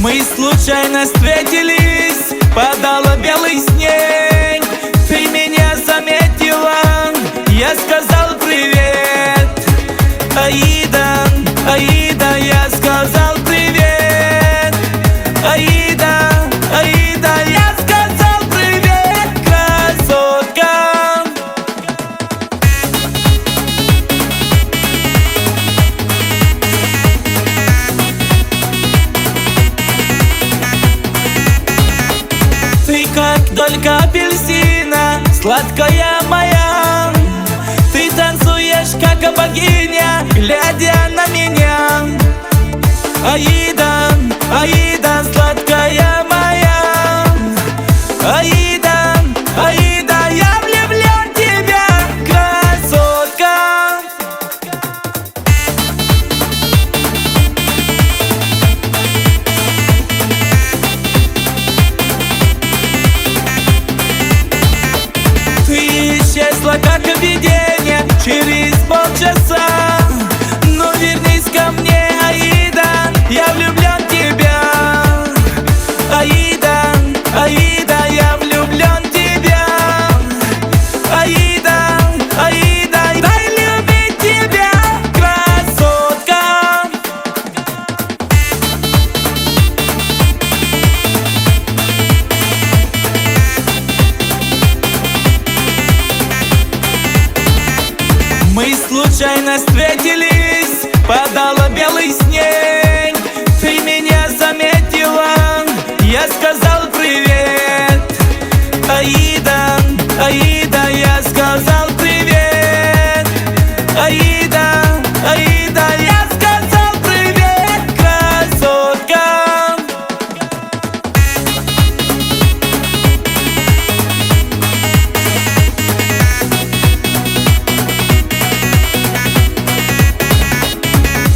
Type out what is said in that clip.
Мы случайно встретились, падала белый снег. Ты меня заметила, я сказал привет. Аида, Аида, я сказал привет. Аида, Аида, я сказал привет, красотка. Ты как только апельсина, сладкая моя. Ты танцуешь, как богиня, глядя на меня. Аида, Аида, сладкая моя. Аида, Аида, я влюблен в тебя, красотка. Ты исчезла, как видение, через полчаса. Ну вернись ко мне, Аида, я влюблен в тебя. Аида, Аида, я влюблен в тебя. Аида, Аида, дай любить тебя, красотка. Мы случайно встретились, падала белый снег. Ты меня заметила, я сказал привет. Аида, Аида,